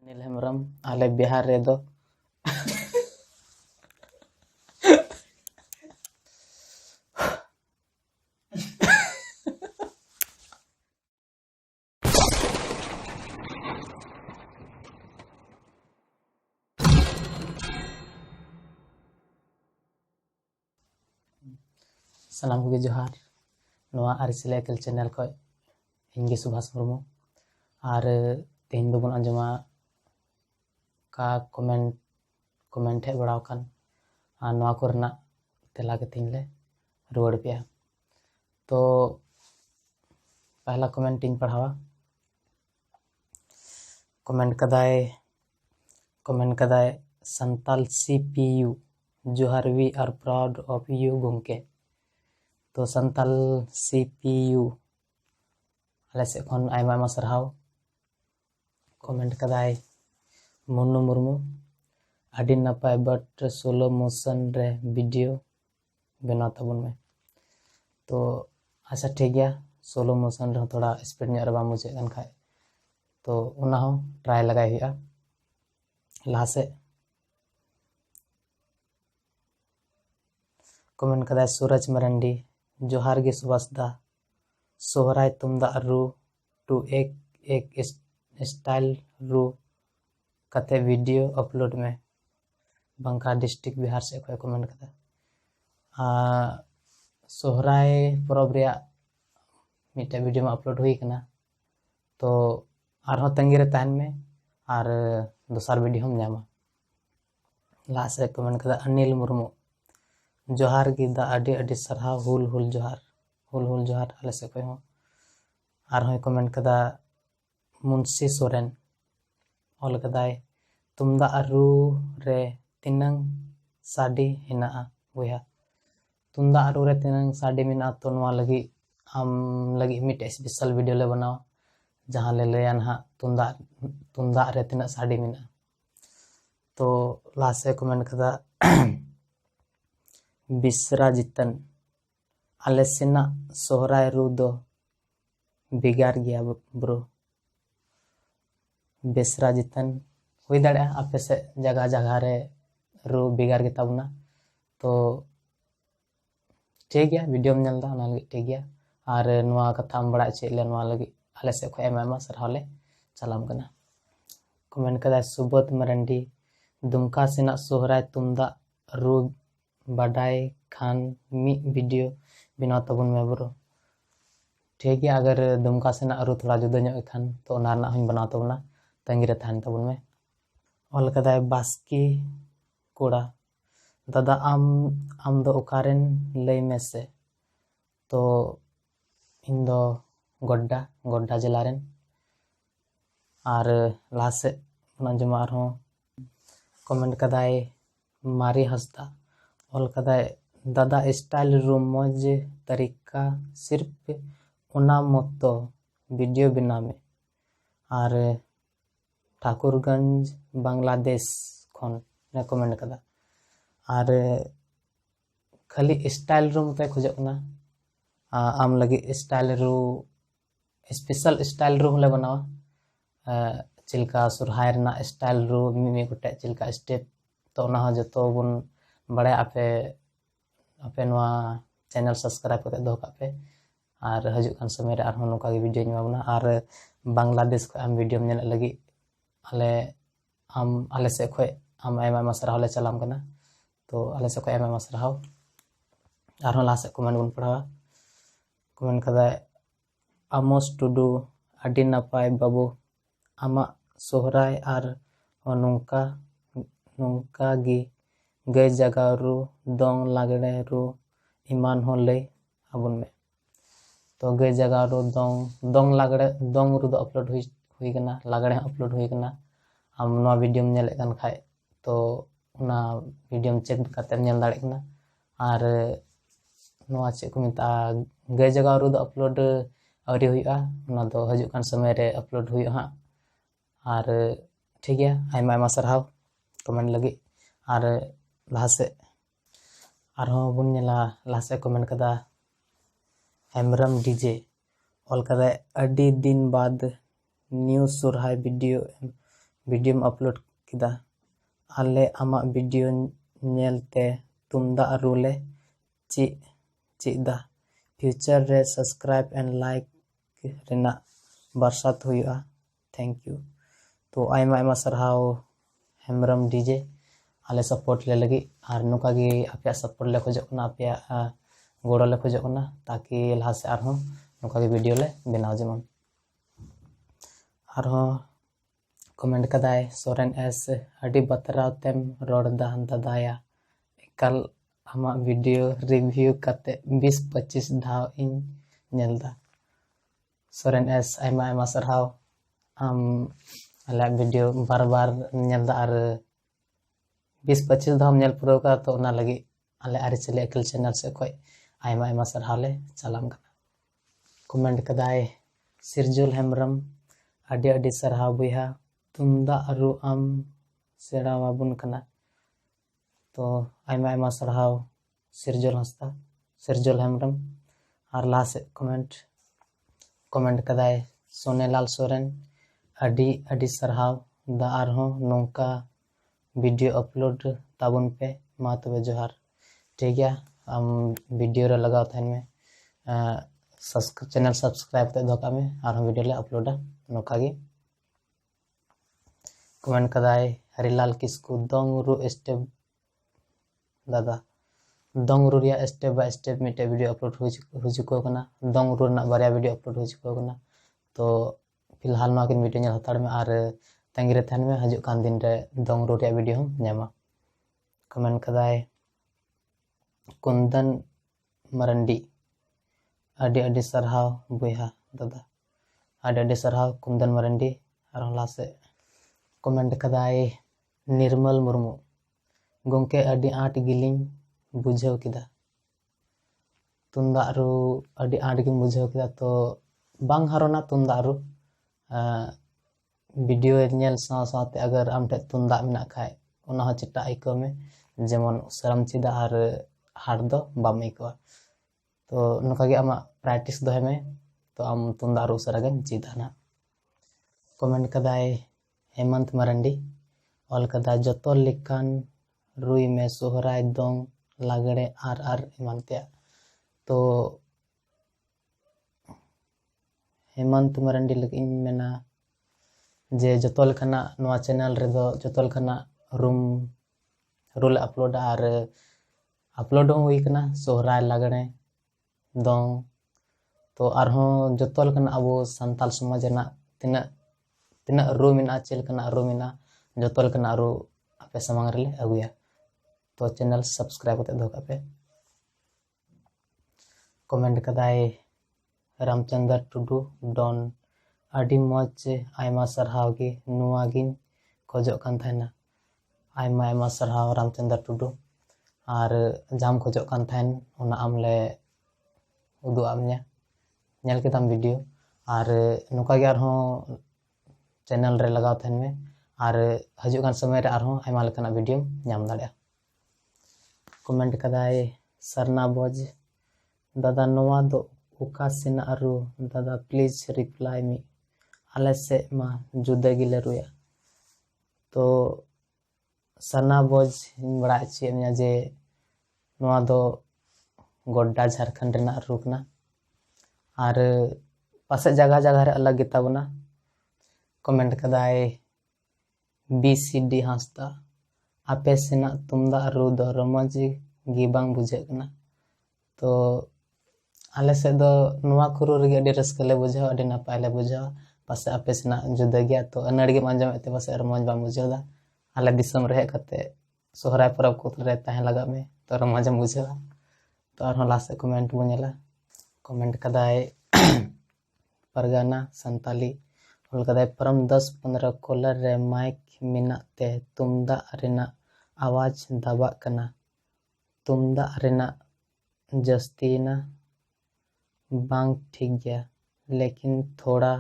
अनिल हेम्ब्रम आले बिहार रे दो सलाम को जोहार नवा आरिसिलाइकल चैनल को इंगे सुभाष मुर्मू और तेहन दो बन अंजमा का कमेंट है बड़ा कान और नवा करना तेला के तीन ले रुआड़ पे। तो पहला कमेंट इन पढ़ावा कमेंट कदाय संताल CPU जोहार we are proud of you गोंके। तो संताल CPU आले से खन आयमा आयमा सरहाव। कमेंट कदाय मुन्नू मुर्मू आदि नपाय बट सोलो मोशन रे वीडियो बनाव तबन में। तो अच्छा ठीक गया सोलो मोशन रे थोड़ा स्पीड रे बा मुझे कन खाय तो उना हो ट्राई लगाई हुआ लहा से। कमेंट कदाय सूरज मरंडी जोहार गे सुभाष दा सोहराय तुमदा रू टू एक स्टाइल रू कते वीडियो अपलोड में बंका डिस्ट्रिक्ट बिहार से कोई कमेंट कदा सोहराय परब रे मिटे वीडियो में अपलोड हुई कना। तो आरहों तंगी रे तहन में और दूसर वीडियो हम जामा ला से कमेंट कदा अनिल मुर्मू जोहार गी दा अडी अडी सरहा हुल हुल जोहार आले से कोई हो। आरहों कमेंट कदा मुंशी सोरेन ऑल कदाय तुमदा रू रे तिनंग साडी हिना बुया तुमदा रू रे तिनंग साडी मिना तो नवा लगी हम लगी मिट स्पेशल वीडियो ले बनाओ जहाँ ले लेन हा तुमदा रे तिना साडी मिना। तो लास्ट से कमेंट कदा बिसरा जितन आले सिना सोहराय रू दो बिगार गया ब्रो। बिसरा जितन हुई दाड़ा आपे से जगह जगह रे रू बिगार गे ताबना। तो ठीक गया वीडियो में नलदा ना लगी ठीक गया और नवा कथा बड़ा चेले नवा लगी आले से खो एमा सरहावले चलाम कना। कमेंट कदा सुबोध मरंडी दुमका सिना सोहराय तुमदा रू बाडाय खान मी वीडियो बिना तबन में ब्रो। ठीक है अगर दुमका से रू थोड़ा जुदा ᱧᱚᱜ खान तो ना हूँ बनाव तबना तंगी रे थान तबन में। ऑल कदाय बास्की कोड़ा दादा आम दो ओकारेन लई में से। तो इन दो गोड्डा जिला रेन और लाहा से जमा आरहों कमेंट कदाय मारी हंसदा ऑल कदाय दादा स्टाइल रू मौज तरीका सिर्फ उना मतो वीडियो बिना में और ठाकुरगंज बांग्लादेश खन ने कमेंट कदा और खाली स्टाइल रू मत खोजना आम लगी स्टाइल रू स्पेशल स्टाइल रू ले बनावा चिलका सुरहाय रना स्टाइल रू मिमी गोटे चिलका स्टेप तो ना जो तो बन बड़े आपे नवा चैनल सब्सक्राइब करके दो पे और हजुकान समय रे आरहों नोका गे वीडियो ᱧᱟᱢᱟ और बांग्लादेश को आम वीडियो में लगी आले से खो आम आयमा सरहाव ले चलाम कना। तो आले से खो आयमा सरहाव आरहों लाहा से कमेंट बन पढ़ावा कमेंट कदा आमोस टुडू अडी नपाय बाबू आमा सोहराय और नोंका गी गई जगह रू दोंग लागड़े रू ईमान हो लई अबन में। तो गई जगह रू दोंग लागड़े दोंग रू दो अपलोड हुई कना लागड़े अपलोड हुई कना हम नवा वीडियो में नेले कन खाय तो उना वीडियो में चेक करते नेल दाड़े कना और नवा चे को मिता गई जगह रू दो अपलोड आवरी हुईआ उना दो हजुकान समय रे अपलोड हुईआ और ठीक है आयमा आयमा सरहाव कमेंट लगी। और लहा से आरहों बन लहा से कमेंट कदा हेम्ब्रम डीजे ऑल कदा अडी दिन बाद न्यू सोहराय वीडियो वीडियोम अपलोड किदा आले आमा वीडियो नेलते तुमदाग रू ले चिदा फ्यूचर रे सब्सक्राइब एंड लाइक रेना बरसात हुआ थैंक यू। तो आयमा सरहाव हेमरम डीजे आले सपोर्ट ले लगी और नुका गी आपे सपोर्ट ले खोजो कना आपे गोड़ो ले खोजो कना ताकि लहा से आरहों नुका गी वीडियो ले बनाव जेमन आरहों कमेंट कदाय सोरेन एस अडी बतराव तेम रोडदा दादाया एकाल आमा वीडियो रिव्यू कते 20-25 धाव इन नेलदा सोरेन एस आयमा सरहाव आम आले वीडियो बार बार नेलदा और 20-25 धाव नेल पुरो का तो ना लगी आले आरिचले अकिल चैनल से कोई आयमा सरहाव ले चलाम कना। कमेंट कदाय सिरजुल हेमरम अडी सरहाव बुहा तुमदाग रू आम सेड़ा वाबुन कना। तो आयमा सरहाव सिरजुल हंसदा सिरजुल हेमरम और ला से कमेंट कदाय सोनेलाल सोरेन अडी सरहाव दा आरहों नोंका वीडियो अपलोड ताबुन पे मा तबे जोहार ठीक गया। आम वीडियो रे लगाव थाइन में चैनल सब्सक्राइब ते धोका में और वीडियो ले अपलोडा नोका गी। कमेंट कदाय हरिलाल किस्कू दोंग रू स्टेप दादा दोंग रू रिया स्टेप बाय स्टेप मिटे वीडियो अपलोड हो चुको कना दोंग रू ना बारिया वीडियो अपलोड हो चुको कना। तो फिलहाल मा किन वीडियो हताड़ में और तंगिरे थान में हजू कान दिन रे दोंग रू रिया वीडियो हम न्यामा। कमेंट कदाय कुंदन मरंडी अडी सरहाव बुहा दादा अडी सरहाव कुंदन मरंडी और ला से कमेंट कदाय निर्मल मुर्मू गोंके अडी आट गिलिंग बुझाव किदा तुमदाग रू अडी आट गिम बुझाव किदा तो बांग हारोना तुमदाग रू वीडियो नेल साथ अगर आम ठे तुमदाग मेना खाय उना हो चिटा आइको में जेमन सरम चिदा और हार दो बाम आइकोआ। तो नुका गे आमा प्रैक्टिस दोहे में तो आम तुमदाग रू उसरागेम चिदा ना। कमेंट कदाय हेमंत मरंडी ऑल कदा जतो लिखान रुई में सोहराय दोंग लागड़े आर इमानते। तो हेमंत मरंडी लगी मेना जे जतो लेखाना नवा चैनल रे दो जतो लेखाना रूल अपलोड और अपलोड हुई कना सोहराय लागड़े दोंग। तो आरहों जतो लेखाना अब संताल समाज ना तिना रू मिना चेलकना रू मिना जतो लेखाना रू आपे समांग रे अगुया। तो चैनल सब्सक्राइब करते धोका पे। कमेंट कदाय रामचंद्र टुडू डॉन अडी मौज आयमा सरहाव गी नुआ गिन खोजो कान थाइना आयमा सरहाव रामचंद्र टुडू और जाम खोजो कान थाइन उना आमले उदु आमने नेल केताम वीडियो और नुका गे आरहों चैनल रे लगाव थाइन में और हजू कान समय रे आरहों आयमा लेकाना वीडियो नाम दाड़िया। कमेंट कदाय सरना बोज दादा नोआ दो उका सेना रू दादा प्लीज रिप्लाई मी आले से मा जुदा गिले रुया। तो सरना बोज बड़ा चे जे नोआ दो गोड्डा झारखंड रेना रुकना और पासे जगह जगह रे अलग गिता बना। कमेंट कदाय BCD हांसदा आपे सेना तुमदाग रू दो रमज गी बांग बुझे कना। तो आले से दो नुआ कुरु रे अडी रस्क ले बुझाव अडी नपाय ले बुझाव पासे आपे सेना जुदा गया तो अनड़ गे आंजम एते पासे रमज बांग बुझावदा आले दिसम रे कते सोहराय परब को रे ताहे लगा में तो रमज बुझावा। तो आर लास्ट कमेंट बुनेला कमेंट कदाय परगाना संताली होल कदाय परम 10-15 कॉलर रे माइक मिनाते तुमदाग रेना आवाज दबा कना तुमदाग रेना जस्तीना बांग ठीक गया लेकिन थोड़ा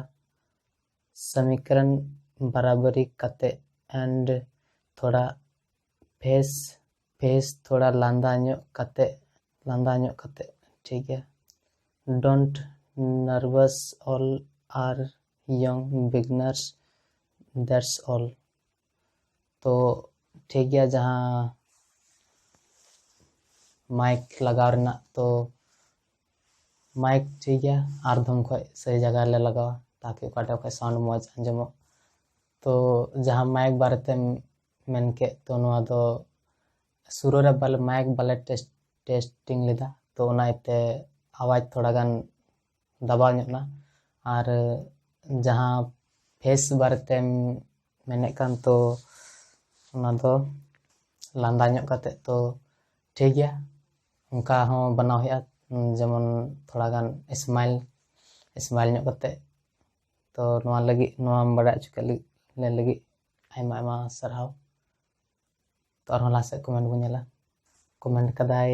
समीकरण बराबरी कते एंड थोड़ा फेस थोड़ा लांदा ᱧᱚᱜ कते ठीक है। Don't nervous all are young beginners that's all. तो ठीक गया जहाँ माइक लगाव रेना तो माइक ठीक गया और धम खो सही जगह ले लगावा ताकि ओकाटे खो साउंड मौज अंजमो। तो जहाँ माइक बारेते मेन के तो नोआ दो शुरू रे बाले माइक बाले टेस्टिंग लेदा तो ओनाइते आवाज थोड़ा गान दबाव ना और जहाँ फेस बारेते मेने कान तो ओना दो लांदा ᱧᱚᱜ काते तो ठीक गया उनका हों बनाव है जेमन थोड़ा गान स्माइल ᱧᱚᱜ काते तो नोआ लगी नोआ बड़ा चुके ले लगी आयमा आयमा सरहाव। तो और लासे कमेंट बो नेला कमेंट कदाय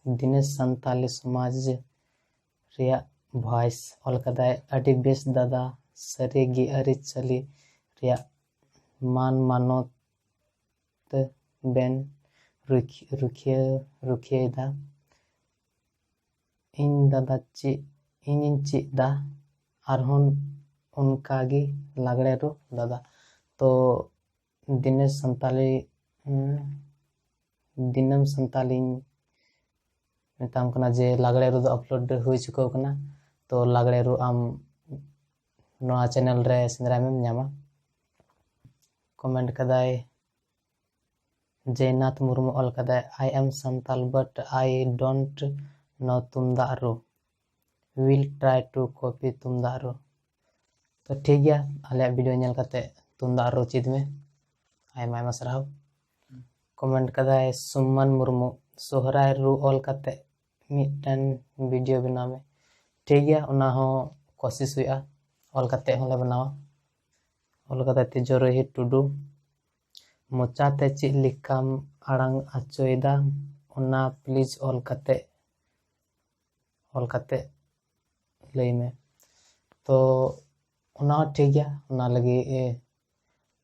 दिनेश संताली समाज रिया वॉइस ऑल कदाय अडी बेस दादा सरीगी अरी चली रिया मान मानोत बेन रुखिए दा इन दादा ची दा आरहोन उनकागी लागड़े रो दादा। तो दिनेश संताली दिनम संताली मेताम कना जे लागड़े रो अपलोड हुई चुको कना तो लागड़े रो आम नोआ चैनल रे सिंदरा में ᱧᱟᱢᱟ। कमेंट कदाय जयनाथ मुर्मू ऑल कदाय I am Santal but I don't know तुमदाग रू विल ट्राई टू कॉपी तुमदाग रू। तो ठीक गया आले वीडियो नेल काते तुमदाग रू चीज में आयमा आयमा सरहाव। कमेंट कदाय सुमन मुर्मू सोहराय रू ऑल काते मिटन वीडियो बनाव में ठीक गया उना हो कोशिश हुआ ऑल काते होले बनावा ऑल काते तिजोरही टुडू मोचाते ची लिखाम आड़ांग आचोयदा उना प्लीज ऑल काते लई में। तो उना ठीक गया उना लगी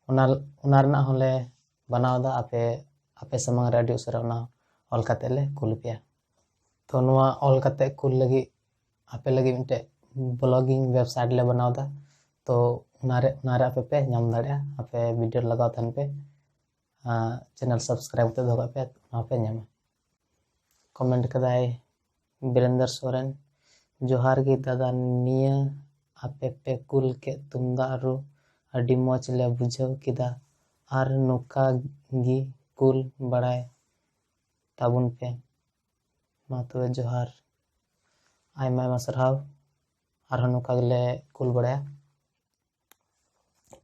उना रना होले बनावदा आपे समंग रे अडी उसरा उना ऑल काते ले कुल पिया। तो नुआ ऑल काते कुल लगी आपे लगी मिटे ब्लॉगिंग वेबसाइट ले बनावदा तो उनारे आपे पे नाम दाड़िया आपे वीडियो लगाव थान पे चैनल सब्सक्राइब ते दोगा पे ना पे नाम। कमेंट कदाय वीरेंद्र सोरेन जोहार गी दादा निया आपे पे कुल के तुमदा रू अडी मौज ले बुझाव किदा आर नुका गी कुल बड़ाय ताबुन पे मा तो जोहार आयमा आयमा सरहाव और नुका ले कुल बड़ाया।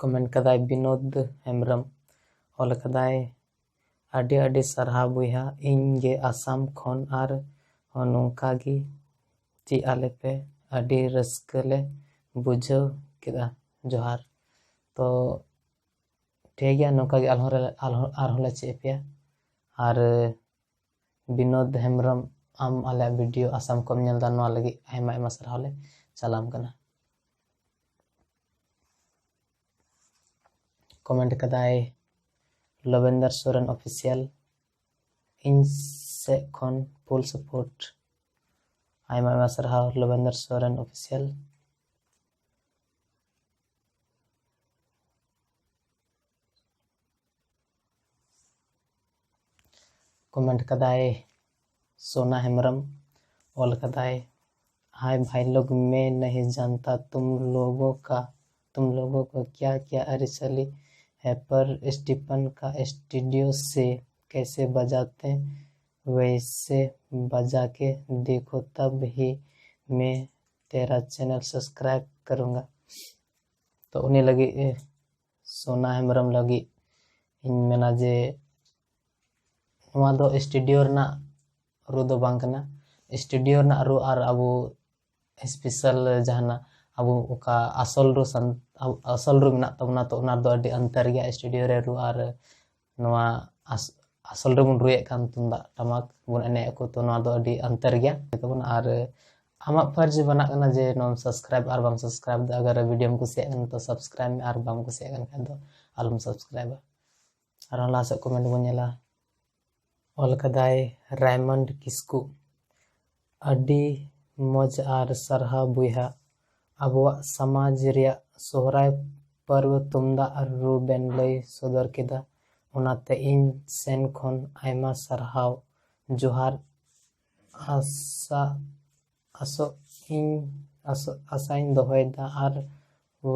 कमेंट कदाय विनोद हेम्ब्रम ऑल कदाय अडी अडी सरहा बुहा इंगे आसाम खन आर नुका गी ची आले पे अडी रस्कले बुझाव किदा जोहार। तो ठीक गया नुका गी आरहोले चे पे और विनोद हेम्ब्रम आम आले वीडियो आसाम कम नेलदा नोआ लगी आयमा आयमा सरहाव ले चलाम कना। कमेंट कदाय लवेंदर सोरेन ऑफिशियल इन से खन फुल सपोर्ट आयमा आयमा सरहाव लवेंदर सोरेन ऑफिशियल। कमेंट कदाय सोना हेम्ब्रम ऑल कदाय हाय भाई लोग मैं नहीं जानता तुम लोगों को क्या क्या अरिचली है पर स्टीफन का स्टूडियो से कैसे बजाते वैसे बजा के देखो तब ही मैं तेरा चैनल सब्सक्राइब करूँगा। तो उन्हें लगी सोना हेम्ब्रम लगी इन मेना जे नोआ दो स्टूडियो रना रू दो बांग कना स्टूडियो रना रू और अबो स्पेशल जहाना अबो ओका असल रू मेना तबना तो उना दो अडी अंतर गया स्टूडियो रे रू और नोआ असल रू बुन रुए कान तुंदा टमाक बुन एने को तो नोआ दो अडी अंतर गया तो बुन और आमा फर्ज बना कना जे नोम सब्सक्राइब और बाम सब्सक्राइब द अगर वीडियो में कुसिया कन तो सब्सक्राइब में और बाम कुसिया कन खान तो आलम सब्सक्राइब और लास्ट कमेंट बन नेला ऑल कदाय रायमंड किस्कू अडी मौज और सरहा बुहा अबुआ समाज रिया सोहराय पर्व तुमदा रू बेन लई सदर किदा ᱚᱱᱟᱛᱮ ᱤᱧ ᱥᱮᱱ ᱠᱷᱚᱱ ᱟᱭᱢᱟ ᱥᱟᱨᱦᱟᱣ ᱡᱚᱦᱟᱨ ᱟᱥᱟᱧ ᱫᱚᱦᱚᱭᱮᱫᱟ ᱟᱨ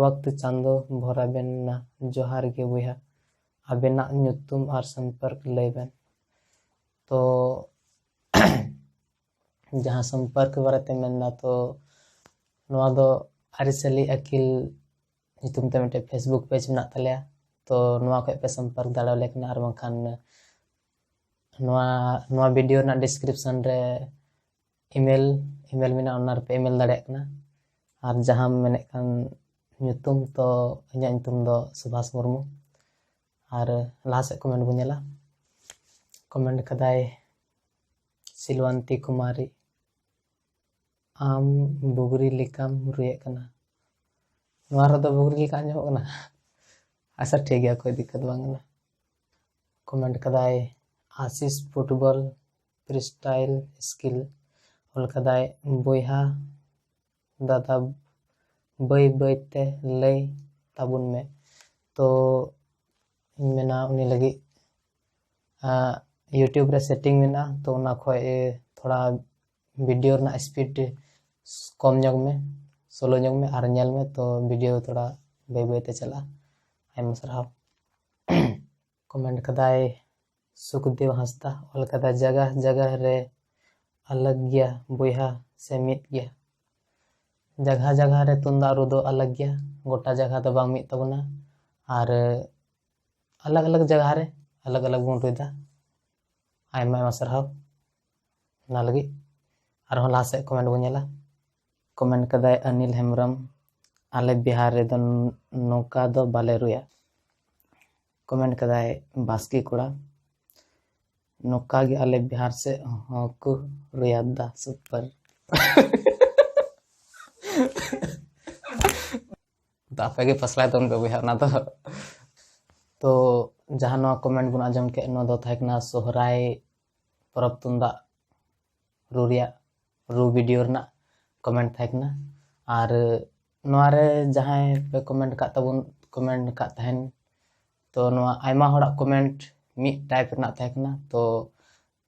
ᱣᱟᱠᱛ ᱪᱟᱸᱫᱳ ᱵᱷᱚᱨᱟᱵᱮᱱ ᱱᱟ ᱡᱚᱦᱟᱨ ᱜᱮ ᱵᱚᱭᱦᱟ ᱟᱵᱮᱱᱟᱜ ᱧᱩᱛᱩᱢ ᱟᱨ ᱥᱚᱢᱯᱚᱨᱠ ᱞᱟᱹᱭ ᱵᱮᱱ ᱛᱚ ᱡᱟᱦᱟᱸ ᱥᱚᱢᱯᱚᱨᱠ ᱵᱟᱨᱮᱛᱮ ᱢᱮᱱᱫᱟ ᱛᱚ ᱱᱚᱣᱟ ᱫᱚ ᱟᱹᱨᱤᱪᱟᱹᱞᱤ ᱟᱹᱠᱤᱞ ᱧᱩᱛᱩᱢ ᱛᱮ ᱢᱤᱫᱴᱮᱡ ᱯᱷᱮᱥᱵᱩᱠ ᱯᱮᱡᱽ ᱢᱮᱱᱟᱜ ᱛᱟᱞᱮᱭᱟ ᱛᱚ ᱱᱚᱣᱟ ᱠᱷᱚᱡ ᱯᱮ ᱥᱚᱢᱯᱚᱨᱠ ᱫᱟᱲᱮᱭᱟᱞᱮ ᱠᱟᱱᱟ ᱟᱨ ᱵᱟᱝᱠᱷᱟᱱ ᱱᱚᱣᱟ ᱵᱷᱤᱰᱤᱭᱳ ᱨᱮᱱᱟᱜ ᱰᱤᱥᱠᱨᱤᱯᱥᱚᱱ ᱨᱮ ᱤᱢᱮᱞ ᱢᱮᱱᱟᱜᱼᱟ ᱚᱱᱟ ᱨᱮᱯᱮ ᱤᱢᱮᱞ ᱫᱟᱲᱮᱭᱟᱜ ᱠᱟᱱᱟ ᱟᱨ ᱡᱟᱦᱟᱸᱢ ᱢᱮᱱᱮᱫ ᱠᱟᱱ ᱧᱩᱛᱩᱢ ᱛᱚ ᱤᱧᱟᱹᱜ ᱧᱩᱛᱩᱢ ᱫᱚ ᱥᱩᱵᱷᱟᱥ ᱢᱩᱨᱢᱩ ᱟᱨ ᱞᱟᱦᱟ ᱥᱮᱫ ᱠᱚᱢᱮᱱᱴ ᱵᱚᱱ ᱧᱮᱞᱟ ᱠᱚᱢᱮᱱᱴ ᱠᱟᱫᱟᱭ ᱥᱤᱞᱣᱟᱱᱛᱤ ᱠᱩᱢᱟᱨᱤ ᱟᱢ ᱵᱩᱜᱽᱨᱤ ᱞᱮᱠᱟᱢ ᱨᱩᱭᱮᱫ ᱠᱟᱱᱟ ᱱᱚᱣᱟ ᱨᱮᱫᱚ ᱵᱩᱜᱽᱨᱤ ᱞᱮᱠᱟ ᱟᱸᱡᱚᱢᱚᱜ ᱠᱟᱱᱟ ᱟᱪᱪᱷᱟ ᱴᱷᱤक गया कोई दिक्कत बांग ना कमेंट कदाय आशीष फुटबॉल फ्रीस्टाइल स्किल ऑल कदाय बोयहा दादा बाई बाई ते लय ताबुन में तो मेना उनी लगी यूट्यूब रे सेटिंग मेना तो उना खोय थोड़ा वीडियो ना स्पीड कम जग में सोलो जग में आर नेल में तो वीडियो थोड़ा बाई बाई ते चला आयमा सारहाव कमेंट कदाय सुखदेव हंसदा ऑल कदा जगह जगह रे अलग गया बोयहा से मित गया जगह जगह रे तुंदा रु दो अलग गया गोटा जगह तो बांग मित तबना और अलग अलग जगह रे अलग अलग बुन रुदा आयमा आयमा सारहाव ना लगी और लाहा से कमेंट बन नेला कमेंट कदाय अनिल हेमब्रम आले बिहार रे दो नौका दो बाले रुया कमेंट कदाय बास्की कोड़ा नौका गे आले बिहार से को रुयादा सुपर तो आपे गे फसला तो उनके बुझा ना तो जहाँ नवा कमेंट बन आजम के नो दो थाकना सोहराय परब तुंदा रू वीडियो रना कमेंट थाकना और नवा रे जहाँ पे कमेंट का तबुन कमेंट का तहन तो नवा आयमा होड़ा कमेंट मिट टाइप रना थाकना तो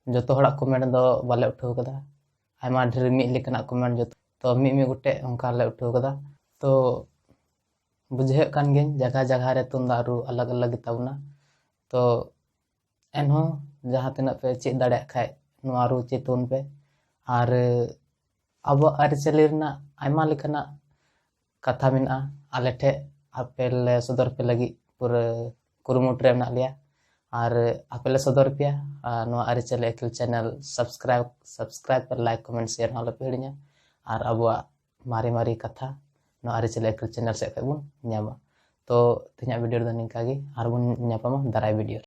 जो होड़ा कमेंट दो बाले उठाव कदा आयमा ढेर मिट लेकना कमेंट जो तो मी गोटे उनका ले उठाव कदा तो बुझे कान गे जगह जगह रे तुंदा रू अलग अलग ताबना तो एनहो जहाँ तना पे चेक दाड़े खाय नवा रू चेतुन पे और अब आरिचली रना आयमा लेकना कथा मेना आले ठे आपे ले सदर पे लगी पूरा कुरुमुट रे मेना लिया और आपे ले सदर पे नवा आरिचली अकिल चैनल सब्सक्राइब पर लाइक कमेंट शेयर ना पे हिड़िया और अब मारी मारी कथा नवा आरिचली अकिल चैनल से बुन ᱧᱟᱢᱟ तो तेना वीडियो दो निका गे और बुन ᱧᱟᱯᱟᱢᱟ दाराय वीडियो